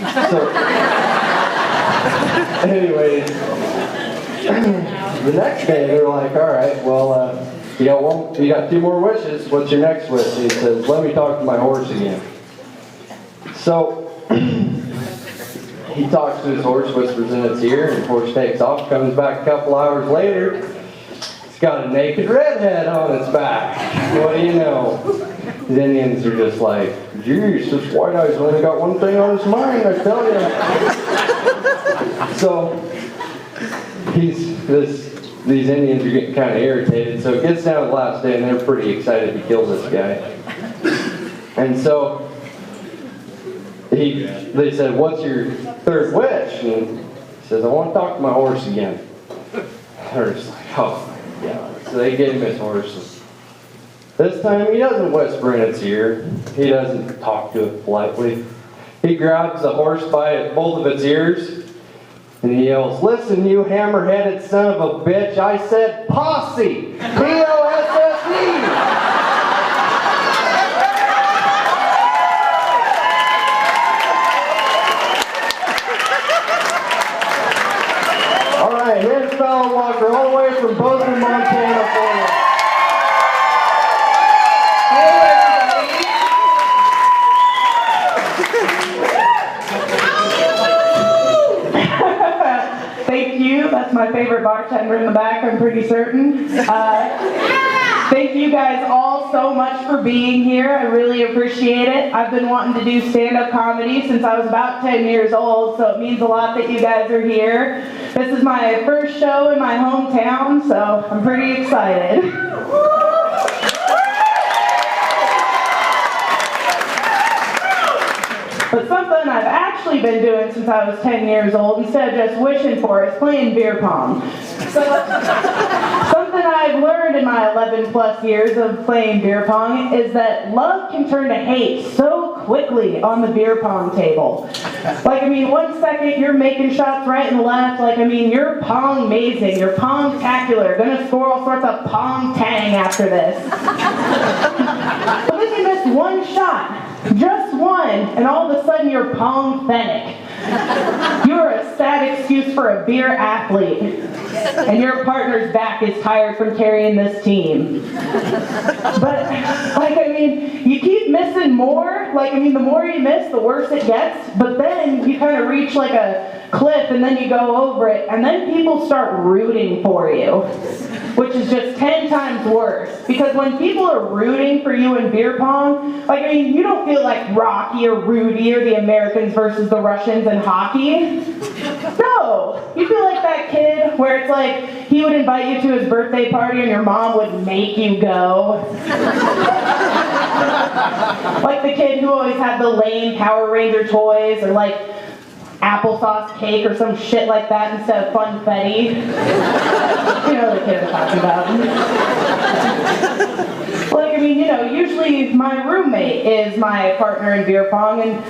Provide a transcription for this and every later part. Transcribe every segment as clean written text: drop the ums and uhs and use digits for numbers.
So, anyways, the next day they're like, all right, well, you got 2 more wishes. What's your next wish? He says, let me talk to my horse again. So he talks to his horse, whispers in its ear, and the horse takes off, comes back a couple hours later. It's got a naked redhead on its back. What do you know? The Indians are just like, geez, this white eye's only got one thing on his mind, I tell you. So these Indians are getting kind of irritated. So it gets down to the last day, and they're pretty excited to kill this guy. And so they said, what's your 3rd wish? And he says, I want to talk to my horse again. They're just like, oh my God. So they get him his horse. This time he doesn't whisper in its ear. He doesn't talk to it politely. He grabs the horse by both of its ears and he yells, listen, you hammer-headed son of a bitch, I said posse! P-O-S-S-E! Here's Fallon Walker, all the way from Bozeman, Montana for you. Hey, everybody. Thank you. That's my favorite bartender in the back, I'm pretty certain. Thank you guys all so much for being here. I really appreciate it. I've been wanting to do stand-up comedy since I was about 10 years old, so it means a lot that you guys are here. This is my first show in my hometown, so I'm pretty excited. But something I've actually been doing since I was 10 years old, instead of just wishing for, is playing beer pong. So, something I've learned in my 11 plus years of playing beer pong is that love can turn to hate so quickly on the beer pong table. Like, 1 second you're making shots right and left. Like, you're pong-mazing, you're pong-tacular, gonna score all sorts of pong-tang after this. But then you miss one shot. Just one, and all of a sudden you're pong-fenic. You're a sad excuse for a beer athlete, and your partner's back is tired from carrying this team. But, you keep missing more. The more you miss, the worse it gets. But then you kind of reach like a cliff, and then you go over it, and then people start rooting for you, which is just 10 times worse. Because when people are rooting for you in beer pong, you don't feel like Rocky or Rudy or the Americans versus the Russians in hockey. No, you feel like that kid where it's like he would invite you to his birthday party and your mom would make you go. Like the kid who always had the lame Power Ranger toys, or like applesauce cake or some shit like that instead of funfetti. You know the kid I'm talking about. Usually my roommate is my partner in beer pong, and,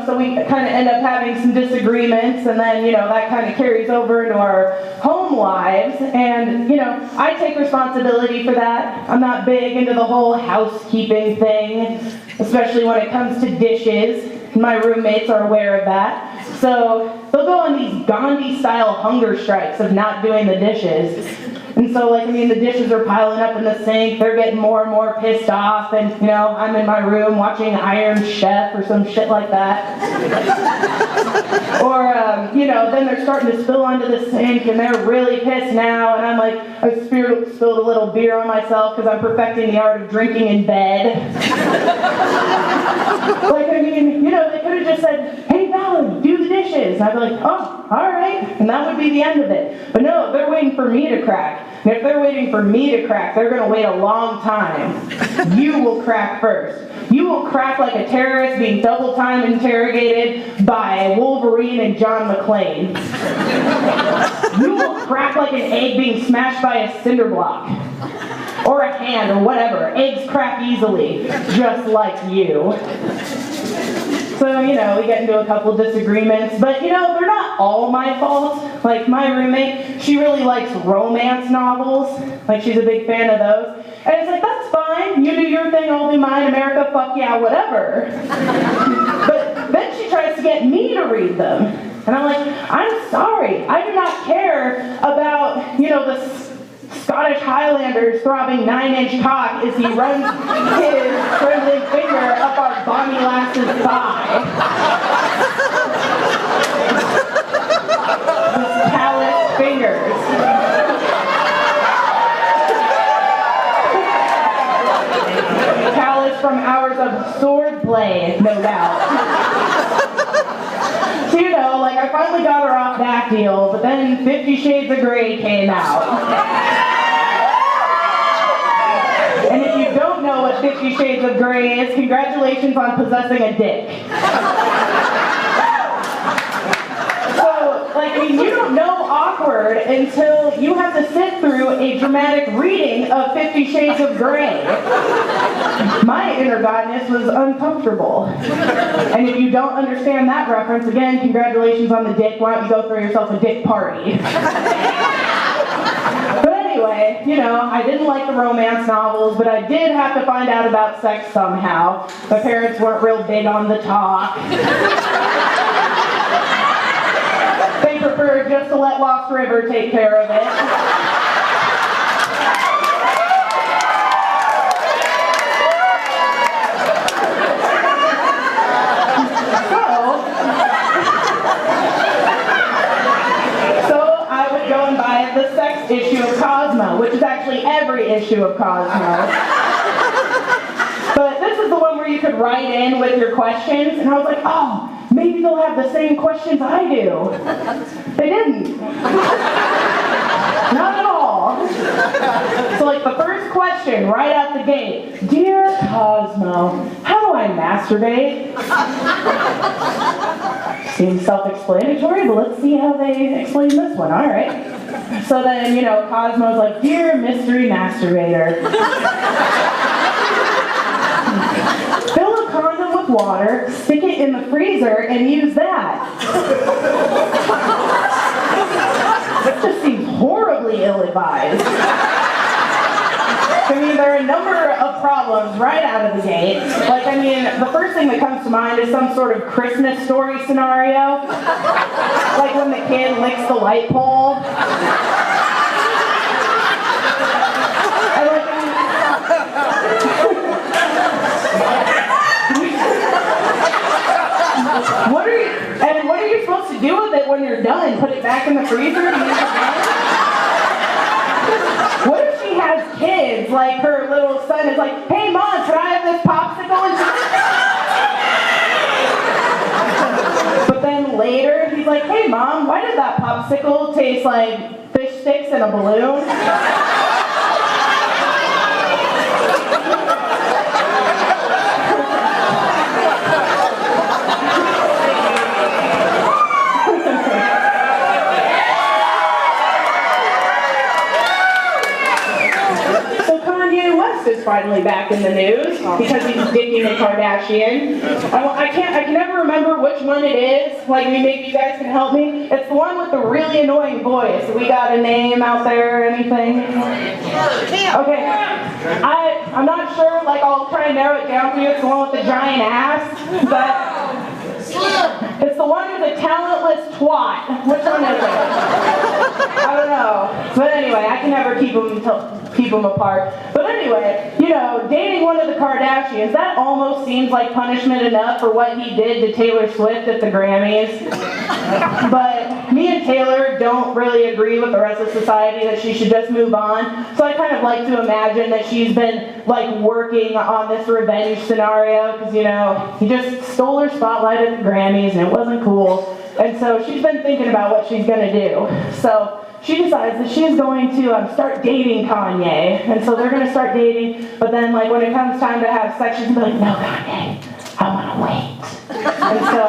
so we kind of end up having some disagreements, and then, that kind of carries over into our home lives, and, I take responsibility for that. I'm not big into the whole housekeeping thing, especially when it comes to dishes. My roommates are aware of that. So they'll go on these Gandhi-style hunger strikes of not doing the dishes. And so, the dishes are piling up in the sink. They're getting more and more pissed off. And, I'm in my room watching Iron Chef or some shit like that. Or, then they're starting to spill onto the sink and they're really pissed now. And I'm like, I spilled a little beer on myself because I'm perfecting the art of drinking in bed. They could have just said, hey, Fallon, do the dishes. And I'd be like, oh, all right. And that would be the end of it. But no, they're waiting for me to crack. And if they're waiting for me to crack, they're going to wait a long time. You will crack first. You will crack like a terrorist being double-time interrogated by Wolverine and John McClane. You will crack like an egg being smashed by a cinder block. Or a hand, or whatever. Eggs crack easily, just like you. So, we get into a couple disagreements, but, they're not all my fault. Like, my roommate, she really likes romance novels. Like, she's a big fan of those. And it's like, that's fine. You do your thing, I'll do mine. America, fuck yeah, whatever. But then she tries to get me to read them. And I'm like, I'm sorry, I do not care about, the Scottish Highlanders throbbing 9-inch cock as he runs his trembling finger up our bonny lass's thigh. His calloused fingers. Callous from hours of sword play, no doubt. So, I finally got her off that deal, but then 50 Shades of Grey came out. And if you don't know what 50 Shades of Grey is, congratulations on possessing a dick. You don't know awkward until you have to sit through a dramatic reading of 50 Shades of Grey. My inner godness was uncomfortable. And if you don't understand that reference, again, congratulations on the dick. Why don't you go throw yourself a dick party? But anyway, I didn't like the romance novels, but I did have to find out about sex somehow. My parents weren't real big on the talk. They preferred just to let Lost River take care of it. So I would go and buy the sex issue of Cosmo, which is actually every issue of Cosmo. But this is the one where you could write in with your questions, and I was like, oh, maybe they'll have the same questions I do. They didn't. Not at all. So the first question right out the gate, Dear Cosmo, how do I masturbate? Seems self-explanatory, but let's see how they explain this one. All right. So then, Cosmo's like, Dear Mystery Masturbator. Fill a condom with water, stick it in the freezer, and use that. This just seems horribly ill-advised. There are a number of problems right out of the gate. The first thing that comes to mind is some sort of Christmas story scenario. Like when the kid licks the light pole. What are you supposed to do with it when you're done? Put it back in the freezer and use it again? What if she has kids, like her little son is like, hey mom, should I have this popsicle? But then later, he's like, hey mom, why did that popsicle taste like fish sticks in a balloon? Is finally back in the news because he's dicking a Kardashian. I can never remember which one it is. Maybe you guys can help me. It's the one with the really annoying voice. We got a name out there or anything? Okay. I'm not sure. I'll try and narrow it down for you. It's the one with the giant ass. But it's the one with the talentless twat. Which one is it? I don't know. But anyway, I can never keep them apart. But anyway, dating one of the Kardashians, that almost seems like punishment enough for what he did to Taylor Swift at the Grammys. But me and Taylor don't really agree with the rest of society that she should just move on. So I kind of like to imagine that she's been working on this revenge scenario because, he just stole her spotlight at the Grammys and it wasn't cool. And so she's been thinking about what she's going to do. So she decides that she's going to start dating Kanye. And so they're going to start dating. But then, when it comes time to have sex, she's going to be like, no, Kanye, I want to wait. And so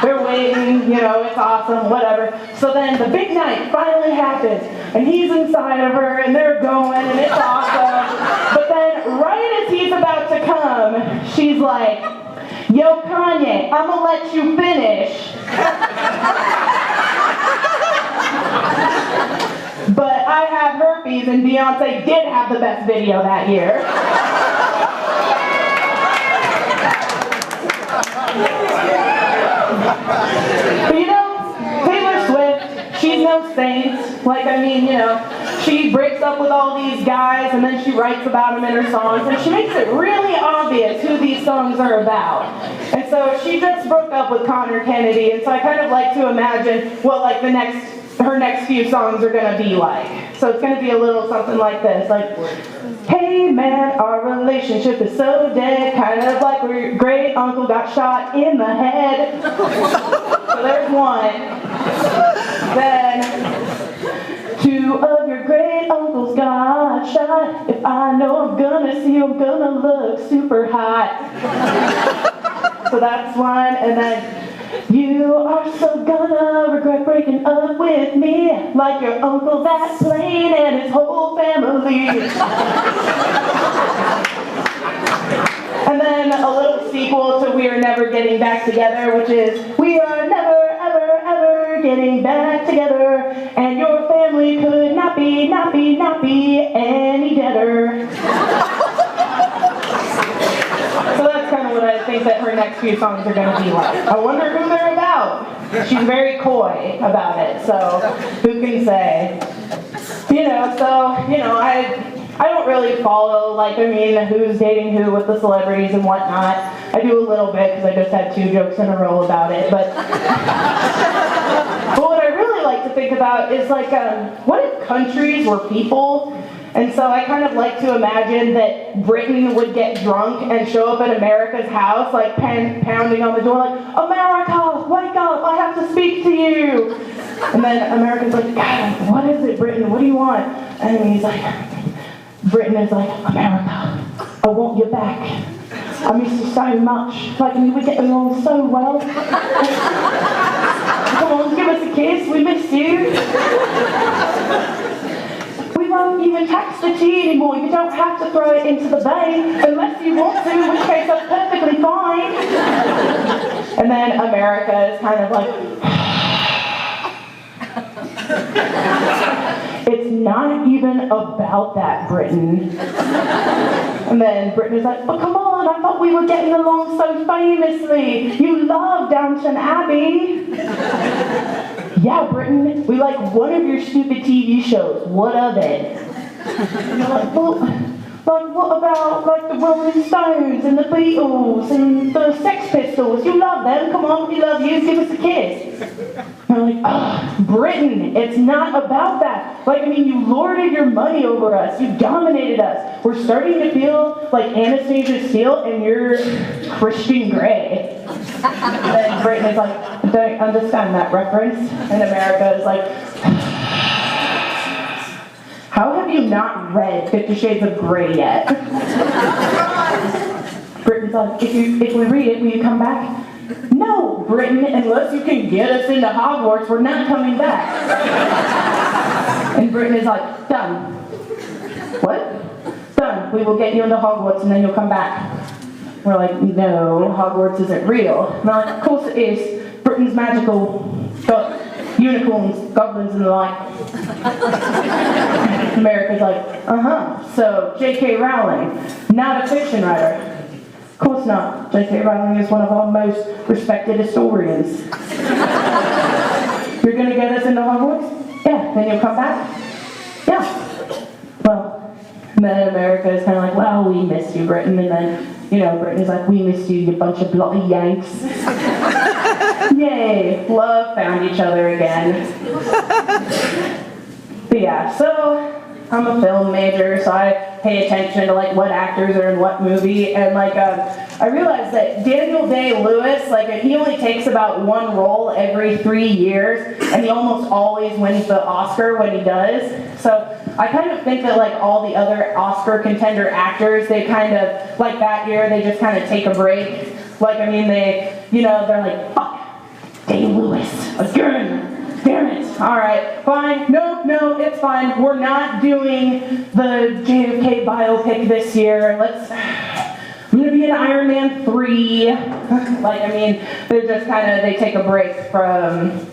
they're waiting, it's awesome, whatever. So then the big night finally happens. And he's inside of her, and they're going, and it's awesome. But then right as he's about to come, she's like, yo, Kanye, I'm going to let you finish. But I have herpes, and Beyonce did have the best video that year. saint. Like, I mean, she breaks up with all these guys and then she writes about them in her songs, and she makes it really obvious who these songs are about. And so she just broke up with Connor Kennedy, and so I kind of like to imagine what like her next few songs are gonna be like. So it's gonna be a little something like this, like, hey man, our relationship is so dead, kind of like where your great uncle got shot in the head. So there's one. Then, two of your great uncles got shot. If I know I'm gonna see you, I'm gonna look super hot. So that's one. And then, you are so gonna regret breaking up with me, like your uncle that's plain and his whole family. And then a little sequel to We Are Never Getting Back Together, which is, we are never, ever, ever getting back together, and your family could not be any deader. So that's kind of what I think that her next few songs are going to be like. I wonder who they're about. She's very coy about it, so who can say? I don't really follow, who's dating who with the celebrities and whatnot. I do a little bit because I just had 2 jokes in a row about it, but what I really like to think about is what if countries were people? And so I kind of like to imagine that Britain would get drunk and show up at America's house, pounding on the door, like, America, wake up, I have to speak to you. And then America's like, God, what is it, Britain? What do you want? And he's like, Britain is like, America, I want you back. I miss you so much. We get along so well. Come on, give us a kiss. We miss you. We won't even tax the tea anymore. You don't have to throw it into the bay unless you want to, in which case that's perfectly fine. And then America is kind of like, it's not even about that, Britain. And then Britain is like, but come on, I thought we were getting along so famously. You love Downton Abbey. Yeah, Britain, we like one of your stupid TV shows. What of it? And you're like, well, what about the Rolling Stones and the Beatles and the Sex Pistols? You love them. Come on, we love you. Give us a kiss. And I'm like, Britain, it's not about that. You lorded your money over us. You dominated us. We're starting to feel like Anastasia Steele and you're Christian Grey. And then Britain is like, I don't understand that reference. And America is like, how have you not read 50 Shades of Grey yet? Britain's like, if we read it, will you come back? No, Britain, unless you can get us into Hogwarts, we're not coming back. And Britain is like, done. What? Done. We will get you into Hogwarts and then you'll come back. We're like, no, Hogwarts isn't real. And they're like, of course it is. Britain's magical. Got unicorns, goblins, and the like. America's like, so J.K. Rowling, not a fiction writer. Of course not. J.K. Rowling is one of our most respected historians. You're gonna get us into Hogwarts? Yeah. Then you'll come back? Yeah. Well, and then America is kind of like, well, we miss you, Britain. And then, Britain is like, we miss you, you bunch of bloody Yanks. Yay, love found each other again. But yeah, so I'm a film major, so I pay attention to what actors are in what movie, and I realized that Daniel Day-Lewis, he only takes about 1 role every 3 years, and he almost always wins the Oscar when he does. So I kind of think that all the other Oscar contender actors, they kind of, that year, they just kind of take a break. They're like, fuck, Day-Lewis, again. Damn it. All right, fine. No, it's fine. We're not doing the JFK biopic this year. I'm going to be in Iron Man 3. They're just they take a break from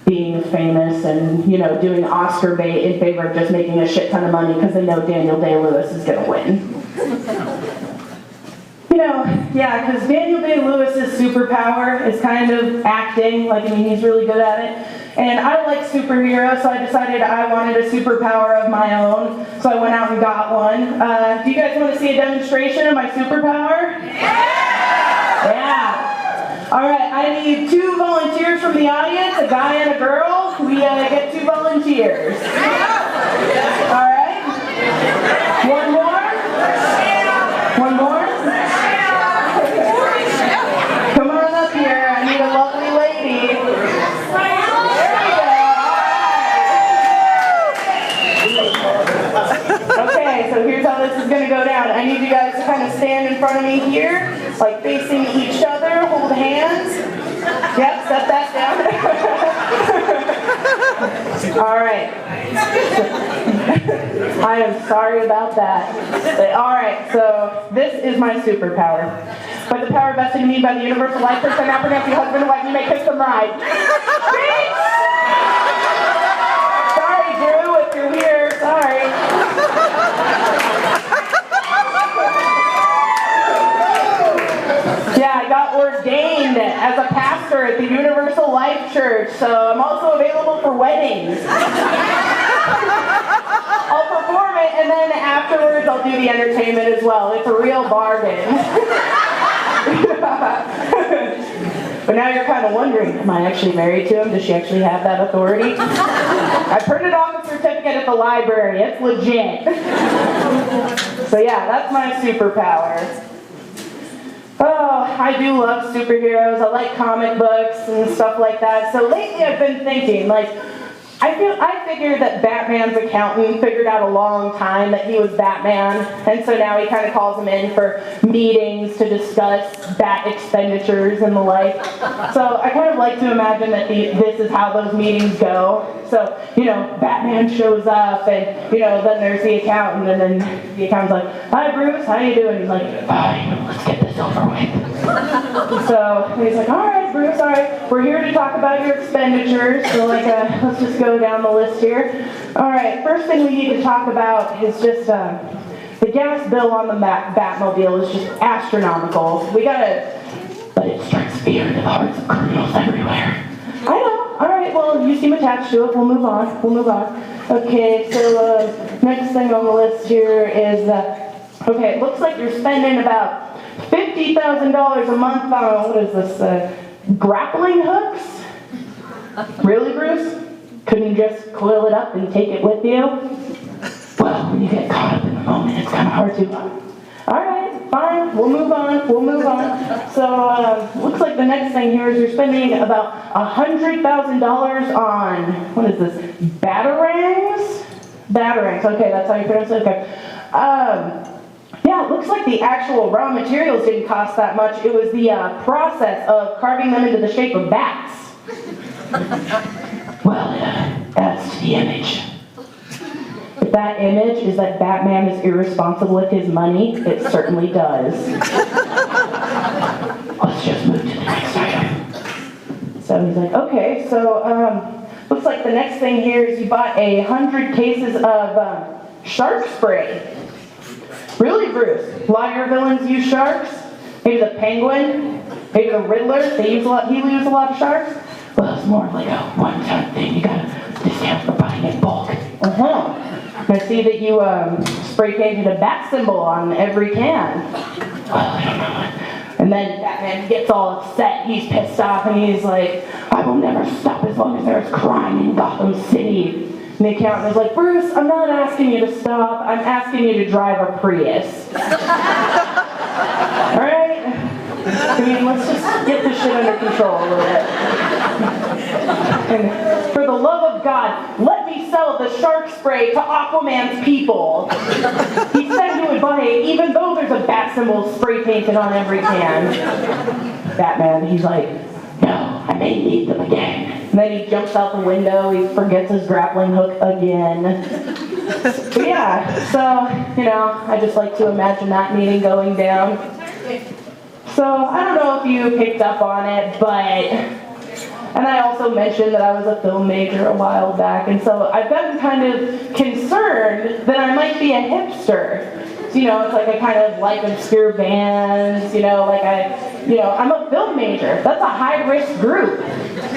being famous and, doing Oscar bait in favor of just making a shit ton of money because they know Daniel Day-Lewis is going to win. Yeah, because Daniel Day-Lewis's superpower is kind of acting. He's really good at it. And I like superheroes, so I decided I wanted a superpower of my own. So I went out and got one. Do you guys want to see a demonstration of my superpower? Yeah. All right, I need 2 volunteers from the audience, a guy and a girl. We get 2 volunteers. All right. One more? One more? Come on up here. I need a lovely lady. There we go. Okay, so here's how this is going to go down. I need you guys to kind of stand in front of me here, like facing each other, hold hands. Yep, set that down. All right. I am sorry about that. All right, so this is my superpower. By the power vested in me by the universal life force, I now pronounce you husband and wife, you may kiss them right. Sorry, Drew, if you're here. Sorry. Yeah, I got ordained as a pastor at the Universal Life Church, so I'm also available for weddings. I'll perform it, and then afterwards I'll do the entertainment as well. It's a real bargain. But now you're kind of wondering, am I actually married to him? Does she actually have that authority? I printed off a certificate at the library. It's legit. So yeah, that's my superpower. Oh, I do love superheroes. I like comic books and stuff like that. So lately I've been thinking, I figured that Batman's accountant figured out a long time that he was Batman, and so now he kind of calls him in for meetings to discuss bat expenditures and the like. So I kind of like to imagine that this is how those meetings go. So, Batman shows up, and, then there's the accountant, and then the accountant's like, "Hi, Bruce, how you doing?" He's like, "Fine, let's get this over with." So he's like, "All right, Bruce, all right, we're here to talk about your expenditures, so let's just go down the list here. All right, first thing we need to talk about is just the gas bill on the Batmobile is just astronomical. But it strikes fear into the hearts of criminals everywhere." I know. All right, well, you seem attached to it. We'll move on. Okay, so next thing on the list here is, it looks like you're spending about $50,000 a month on, grappling hooks? Really, Bruce? Couldn't you just coil it up and take it with you? Well, when you get caught up in the moment, it's kind of hard to. All right, fine, we'll move on. So, looks like the next thing here is you're spending about $100,000 on, batarangs? Batarangs, okay, that's how you pronounce it, okay. Yeah, it looks like the actual raw materials didn't cost that much. It was the process of carving them into the shape of bats. Well, it adds to the image. If that image is that Batman is irresponsible with his money, it certainly does. Let's just move to the next item. So he's like, okay, so looks like the next thing here is you bought 100 cases of shark spray. Really, Bruce? A lot of your villains use sharks? Maybe the Penguin? Maybe the Riddler? He used a lot of sharks? Well, it's more like a one-time thing. You gotta discount for buying in bulk. I see that you spray painted a bat symbol on every can. Well, I don't know. And then Batman gets all upset. He's pissed off, and he's like, "I will never stop as long as there is crime in Gotham City." And the accountant is like, "Bruce, I'm not asking you to stop. I'm asking you to drive a Prius." All right? Let's just get this shit under control a little bit. And for the love of God, let me sell the shark spray to Aquaman's people. He said he would buy it, even though there's a bat symbol spray painted on every can. Batman, he's like, "No, I may need them again." And then he jumps out the window, he forgets his grappling hook again. But yeah, so, I just like to imagine that meeting going down. So, I don't know if you picked up on it, and I also mentioned that I was a film major a while back, and so I've gotten kind of concerned that I might be a hipster. you know, it's like I kind of like obscure bands, you know, like I'm a film major. That's a high-risk group.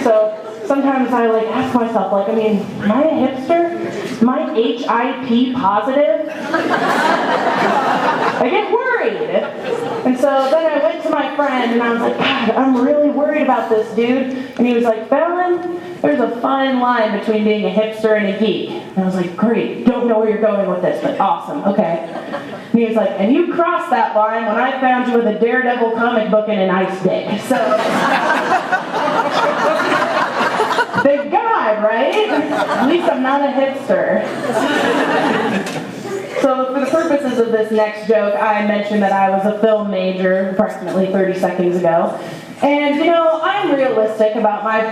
So sometimes I like ask myself, like, I mean, am I a hipster? Am I HIP positive? I get worried. And so then I went to my friend and I was like, God, I'm really worried about this, dude. And he was like, Fallon, there's a fine line between being a hipster and a geek. And I was like, great, don't know where you're going with this, but awesome, okay. And he was like, and you crossed that line when I found you with a Daredevil comic book and an ice pick. So, big guy, right? At least I'm not a hipster. So for the purposes of this next joke, I mentioned that I was a film major approximately 30 seconds ago. And, you know, I'm realistic about my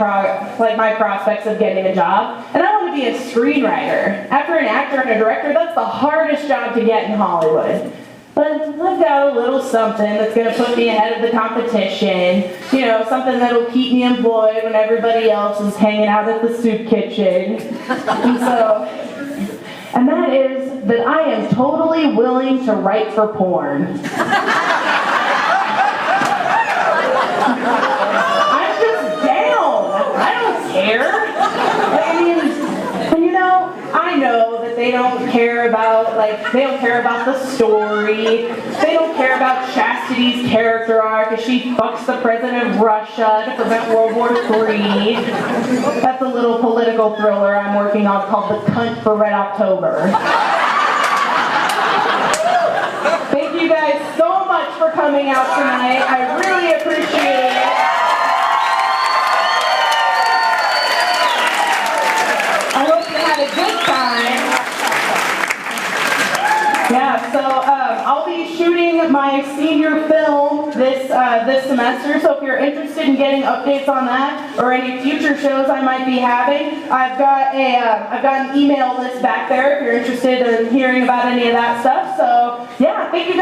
prospects of getting a job, and I want to be a screenwriter. After an actor and a director, that's the hardest job to get in Hollywood. But I've got a little something that's going to put me ahead of the competition, you know, something that'll keep me employed when everybody else is hanging out at the soup kitchen. And that is that I am totally willing to write for porn. I'm just down. I don't care. I mean, and you know, I know that they don't care about, the story. They don't care about Chastity's character arc as she fucks the president of Russia to prevent World War III. That's a little political thriller I'm working on called The Cunt for Red October. Thank you guys so much for coming out tonight. I really appreciate it. I hope you had a good time. Yeah, so I'll be shooting my senior film this semester, so if you're interested in getting updates on that or any future shows I might be having, I've got an email list back there if you're interested in hearing about any of that stuff. So yeah, thank you.